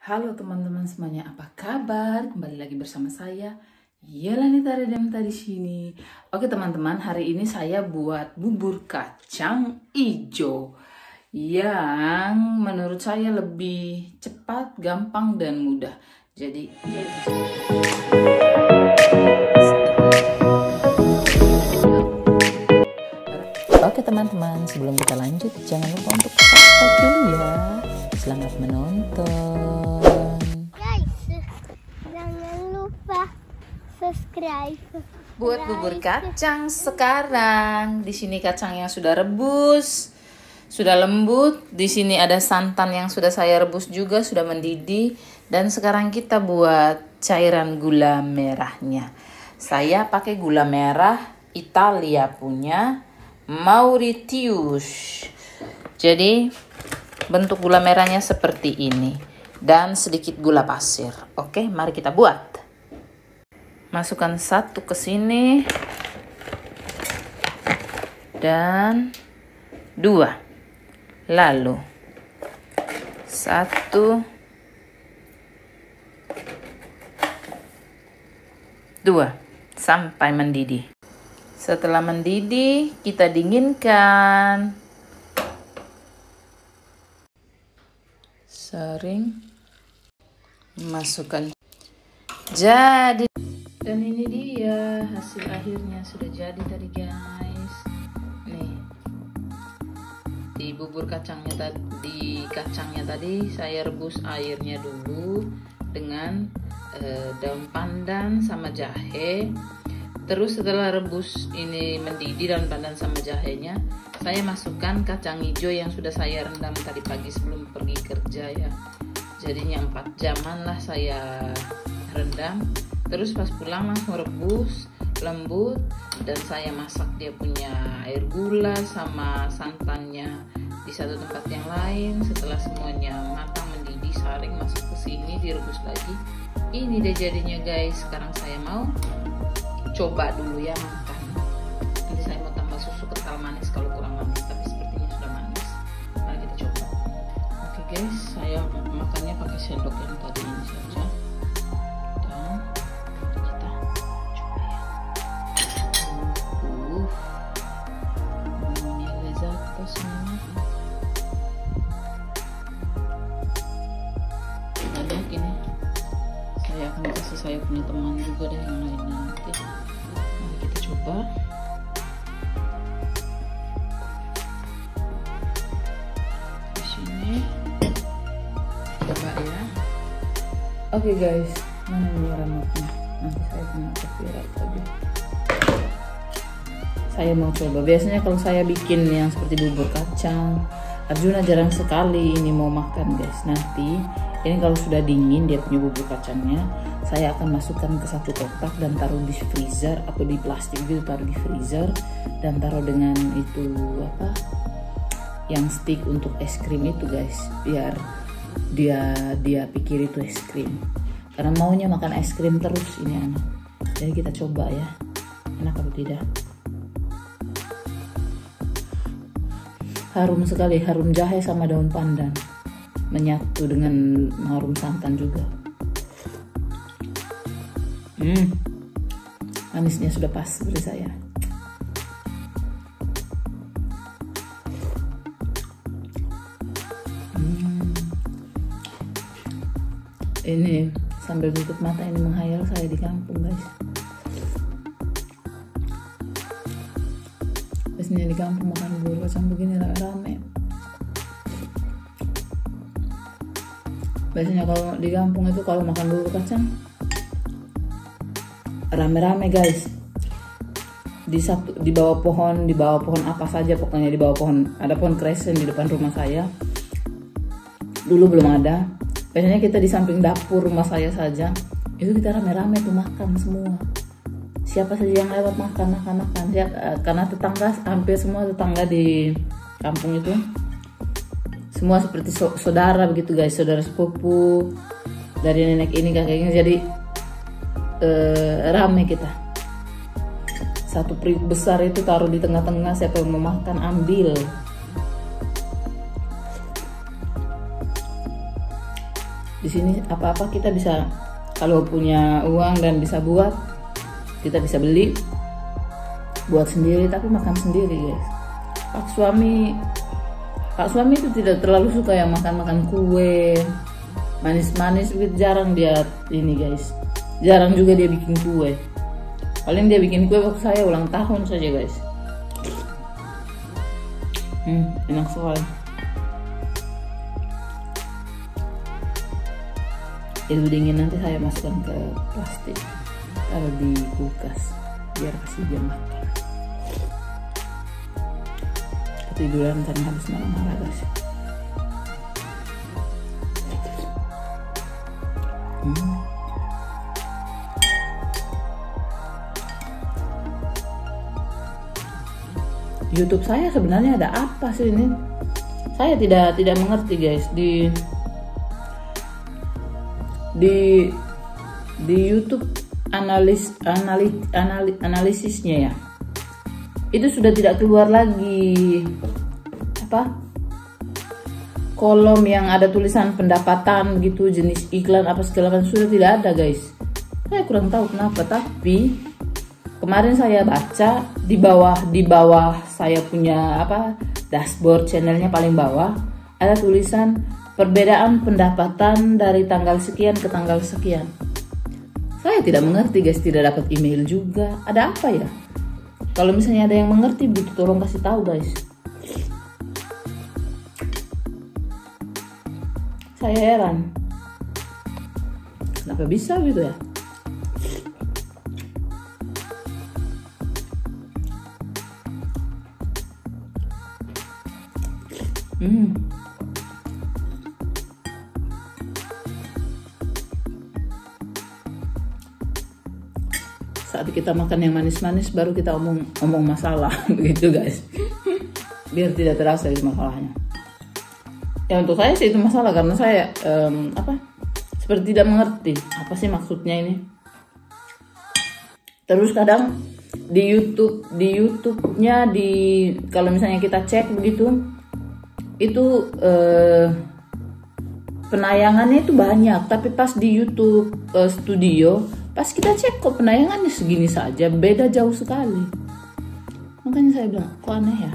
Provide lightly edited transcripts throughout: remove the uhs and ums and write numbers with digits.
Halo teman-teman semuanya, apa kabar? Kembali lagi bersama saya, Yelanita Redemta di sini. Oke teman-teman, hari ini saya buat bubur kacang ijo yang menurut saya lebih cepat, gampang, dan mudah. Jadi oke teman-teman, sebelum kita lanjut, jangan lupa untuk subscribe dulu ya. Selamat menonton. Guys, jangan lupa subscribe. Buat bubur kacang sekarang. Di sini kacangnya sudah rebus, sudah lembut. Di sini ada santan yang sudah saya rebus juga, sudah mendidih. Dan sekarang kita buat cairan gula merahnya. Saya pakai gula merah Italia punya Mauritius. Jadi bentuk gula merahnya seperti ini dan sedikit gula pasir. Oke, mari kita buat. Masukkan satu ke sini dan dua, lalu satu, dua, sampai mendidih. Setelah mendidih, kita dinginkan. Saring, masukkan. Jadi, dan ini dia hasil akhirnya sudah jadi tadi guys. Nih, di bubur kacangnya tadi saya rebus airnya dulu dengan daun pandan sama jahe. Terus setelah rebus ini mendidih daun pandan sama jahenya, saya masukkan kacang hijau yang sudah saya rendam tadi pagi sebelum pergi kerja ya. Jadinya 4 jaman lah saya rendam. Terus pas pulang langsung rebus, lembut, dan saya masak dia punya air gula sama santannya di satu tempat yang lain. Setelah semuanya matang mendidih, saring masuk ke sini, direbus lagi. Ini deh jadinya guys. Sekarang saya mau coba dulu ya makan. Nanti saya mau tambah susu kental manis kalau kurang manis, tapi sepertinya sudah manis. Mari kita coba. Oke guys, saya makannya pakai sendok yang tadi ini saja. Dan kita coba ya. Ini lezat semua. Ada gini. Saya akan kasih saya punya teman juga deh yang lainnya nanti. Mari kita coba. Di sini coba ya. Oke guys, mana ini remote-nya? Nanti saya punya copyright lagi. Saya mau coba. Biasanya kalau saya bikin yang seperti bubur kacang, Arjuna jarang sekali ini mau makan guys. Nanti ini kalau sudah dingin dia punya bubur kacangnya, saya akan masukkan ke satu kotak dan taruh di freezer atau di plastik gitu, taruh di freezer dan taruh dengan itu apa? Yang stick untuk es krim itu guys, biar dia pikir itu es krim. Karena maunya makan es krim terus ini anak. Jadi kita coba ya. Enak atau tidak? Harum sekali, harum jahe sama daun pandan. Menyatu dengan harum santan juga. Manisnya sudah pas seperti saya. Ini sambil tutup mata ini menghayal saya di kampung guys. Biasanya di kampung makan bubur kacang begini rame-rame. Biasanya kalau di kampung itu kalau makan bubur kacang rame-rame guys. Di bawah pohon apa saja pokoknya, di bawah pohon. Ada pohon kresen di depan rumah saya. Dulu belum ada. Biasanya kita di samping dapur rumah saya saja. Itu kita rame-rame tuh makan semua. Siapa saja yang lewat makan. Karena tetangga, hampir semua tetangga di kampung itu semua seperti saudara begitu guys, saudara sepupu dari nenek ini kakeknya. Jadi rame kita. Satu periuk besar itu taruh di tengah-tengah, siapa yang mau makan ambil. Di sini apa-apa kita bisa, kalau punya uang dan bisa buat, kita bisa beli, buat sendiri, tapi makan sendiri guys. Pak suami itu tidak terlalu suka yang makan kue manis-manis, jarang dia ini guys, jarang juga dia bikin kue. Paling dia bikin kue waktu saya ulang tahun saja guys. Enak sekali. Itu dingin nanti saya masukkan ke plastik, taruh di kulkas biar kasih dia makan. Ketiduran karena habis marah-marah guys. YouTube saya sebenarnya ada apa sih ini? Saya tidak mengerti guys. Di YouTube analisisnya ya, itu sudah tidak keluar lagi kolom yang ada tulisan pendapatan gitu, jenis iklan apa segala macam, sudah tidak ada guys. Saya kurang tahu kenapa, tapi kemarin saya baca di bawah saya punya dashboard channelnya paling bawah ada tulisan perbedaan pendapatan dari tanggal sekian ke tanggal sekian. Saya tidak mengerti guys, tidak dapat email juga. Ada apa ya? Kalau misalnya ada yang mengerti begitu, tolong kasih tahu guys. Saya heran, kenapa bisa gitu ya? Saat kita makan yang manis-manis baru kita omong masalah begitu guys. Biar tidak terasa itu masalahnya. Ya untuk saya sih itu masalah karena saya seperti tidak mengerti apa sih maksudnya ini. Terus kadang di YouTube-nya kalau misalnya kita cek begitu, itu penayangannya itu banyak, tapi pas di YouTube Studio, pas kita cek kok penayangannya segini saja, beda jauh sekali. Makanya saya bilang kok aneh ya.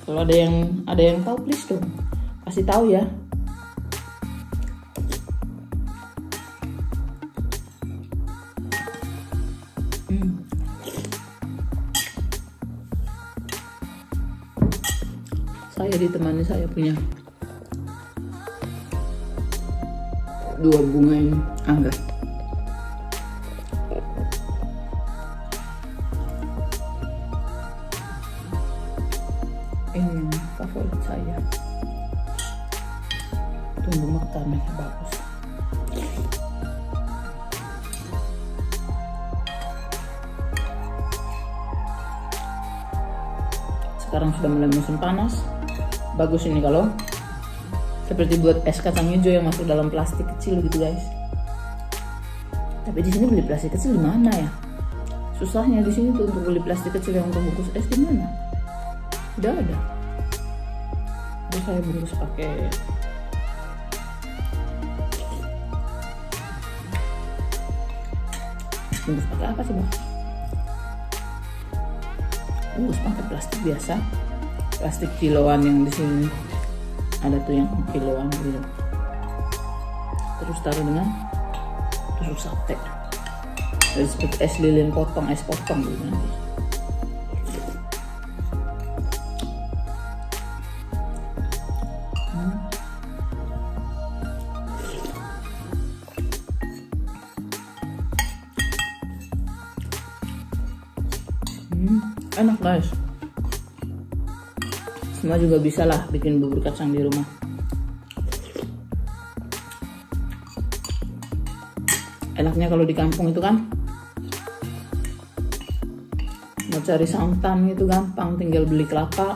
Kalau ada yang tahu please dong kasih tahu ya. Saya ditemani saya punya 2 bunga ini anggrek. Ini yang favorit saya, tumbuh mekarnya bagus. Sekarang sudah mulai musim panas, bagus ini kalau seperti buat es kacang hijau yang masuk dalam plastik kecil gitu guys. Tapi di sini beli plastik kecil di mana ya? Susahnya di sini tuh untuk beli plastik kecil yang untuk bungkus es di mana? Tidak ada. Terus saya bungkus pakai apa sih bang? Bungkus pakai plastik biasa, plastik kiloan yang di sini ada tuh yang kiloan gitu. Terus taruh dengan tusuk sate. Jadi seperti es lilin potong, es potong gitu nanti. Enak guys. Semua juga bisa lah bikin bubur kacang di rumah. Enaknya kalau di kampung itu kan mau cari santan itu gampang, tinggal beli kelapa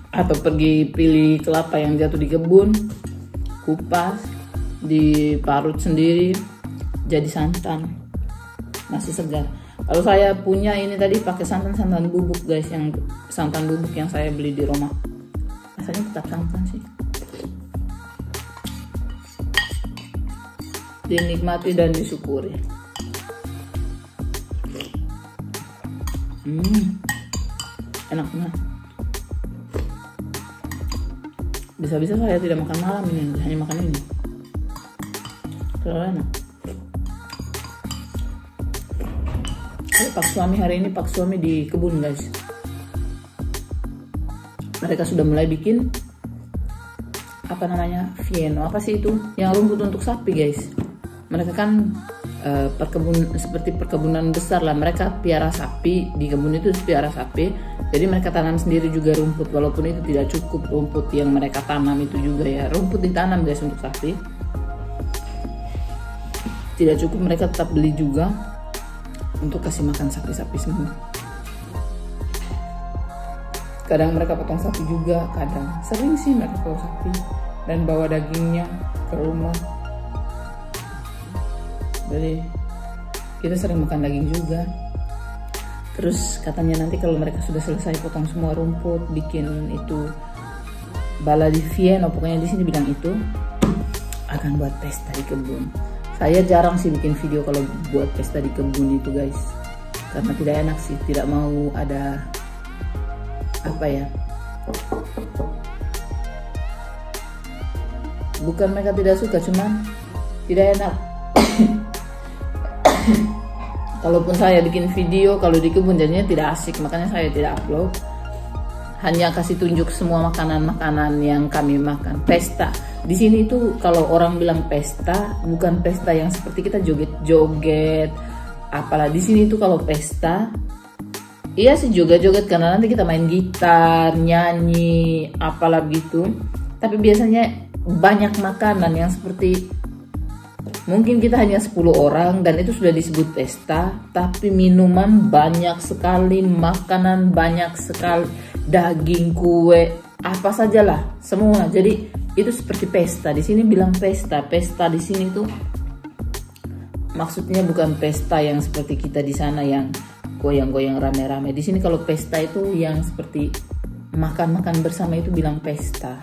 atau pergi pilih kelapa yang jatuh di kebun, kupas, diparut sendiri jadi santan, masih segar. Kalau saya punya ini tadi pakai santan bubuk guys, yang santan bubuk yang saya beli di rumah. Rasanya tetap santan sih. dinikmati dan disyukuri. Enak banget. Bisa-bisa saya tidak makan malam ini, hanya makan ini. Terlalu enak. Pak suami hari ini, Pak suami di kebun guys. Mereka sudah mulai bikin apa namanya, fieno, apa sih itu, yang rumput untuk sapi guys. Mereka kan seperti perkebunan besar lah, mereka piara sapi, di kebun itu piara sapi, jadi mereka tanam sendiri juga rumput, walaupun itu tidak cukup rumput yang mereka tanam itu juga ya, rumput ditanam guys untuk sapi, tidak cukup, mereka tetap beli juga untuk kasih makan sapi-sapi semua. Kadang mereka potong sapi juga, kadang sering sih mereka potong sapi dan bawa dagingnya ke rumah. Jadi kita sering makan daging juga. Terus katanya nanti kalau mereka sudah selesai potong semua rumput, bikin itu bala di fieno, pokoknya di sini bilang itu akan buat pesta di kebun. Saya jarang sih bikin video kalau buat pesta di kebun itu guys, karena tidak enak sih, tidak mau ada apa ya, bukan mereka tidak suka, cuman tidak enak. Kalaupun saya bikin video kalau di kebun jadinya tidak asik, makanya saya tidak upload. Hanya kasih tunjuk semua makanan-makanan yang kami makan. Pesta di sini itu kalau orang bilang pesta, bukan pesta yang seperti kita joget-joget. Apalah di sini itu kalau pesta, iya sih joget-joget karena nanti kita main gitar, nyanyi, apalah gitu. Tapi biasanya banyak makanan yang seperti mungkin kita hanya 10 orang dan itu sudah disebut pesta, tapi minuman banyak sekali, makanan banyak sekali, daging, kue, apa sajalah, semua. Jadi itu seperti pesta. Di sini bilang pesta. Pesta di sini tuh maksudnya bukan pesta yang seperti kita di sana yang goyang-goyang rame-rame. Di sini kalau pesta itu yang seperti makan-makan bersama, itu bilang pesta.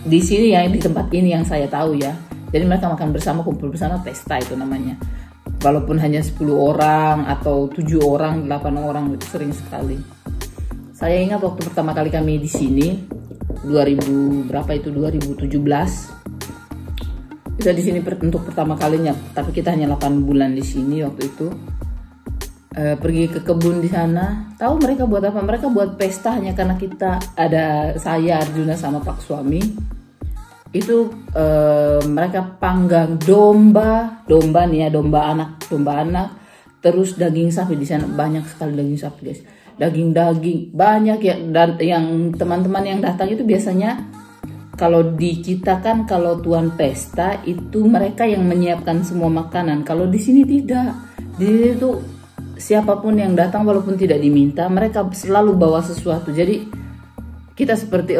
Di sini ya, di tempat ini yang saya tahu ya. Jadi mereka makan bersama, kumpul bersama, pesta itu namanya. Walaupun hanya 10 orang atau 7 orang, 8 orang, itu sering sekali. Saya ingat waktu pertama kali kami di sini 2017. Kita di sini untuk pertama kalinya, tapi kita hanya 8 bulan di sini waktu itu. Pergi ke kebun di sana. Tahu mereka buat apa? Mereka buat pesta hanya karena kita ada, saya, Arjuna sama Pak suami. Itu mereka panggang domba nih ya, domba anak, terus daging sapi. Di sana banyak sekali daging sapi guys, daging banyak ya. Dan yang teman-teman yang datang itu biasanya kalau di kita kan kalau tuan pesta itu mereka yang menyiapkan semua makanan. Kalau di sini tidak, di sini tuh siapapun yang datang walaupun tidak diminta, mereka selalu bawa sesuatu. Jadi kita seperti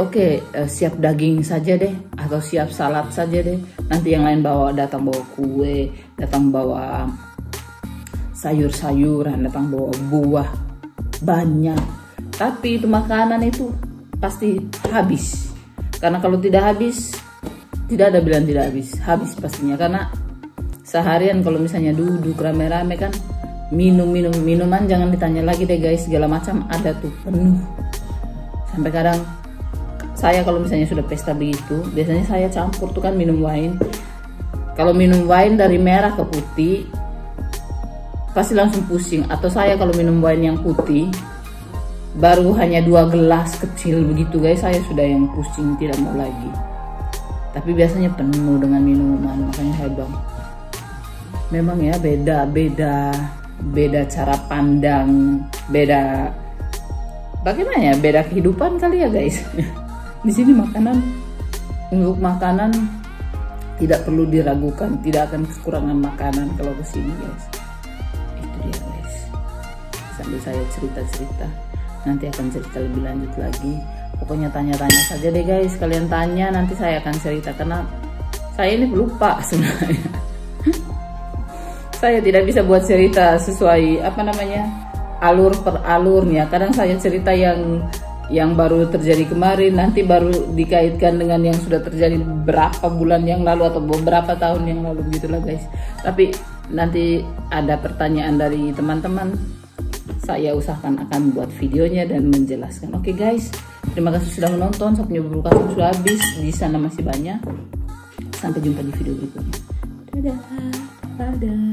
siap daging saja deh, atau siap salad saja deh. Nanti yang lain datang bawa kue, datang bawa sayur-sayuran, datang bawa buah banyak. Tapi itu makanan itu pasti habis. Karena kalau tidak habis, tidak ada bilang tidak habis pastinya. Karena seharian kalau misalnya duduk rame-rame kan, minuman jangan ditanya lagi deh guys, segala macam ada tuh penuh. Sampai kadang saya kalau misalnya sudah pesta begitu, biasanya saya campur tuh kan minum wine. Kalau minum wine dari merah ke putih pasti langsung pusing. Atau saya kalau minum wine yang putih baru hanya 2 gelas kecil begitu guys, saya sudah yang pusing, tidak mau lagi. Tapi biasanya penuh dengan minuman. Makanya saya bilang memang ya beda cara pandang, beda bagaimana ya, beda kehidupan kali ya guys. Di sini untuk makanan tidak perlu diragukan, tidak akan kekurangan makanan kalau ke sini guys. Itu dia guys. Sambil saya cerita, nanti akan cerita lebih lanjut lagi. Pokoknya tanya-tanya saja deh guys, kalian tanya nanti saya akan cerita, karena saya ini lupa sebenarnya. Saya tidak bisa buat cerita sesuai alur per alurnya. Kadang saya cerita yang yang baru terjadi kemarin nanti baru dikaitkan dengan yang sudah terjadi berapa bulan yang lalu atau beberapa tahun yang lalu, begitulah guys. Tapi nanti ada pertanyaan dari teman-teman, saya usahakan akan buat videonya dan menjelaskan. Oke guys, terima kasih sudah menonton. Sapunya bubur kacang sudah habis, di sana masih banyak. Sampai jumpa di video berikutnya. Dadah.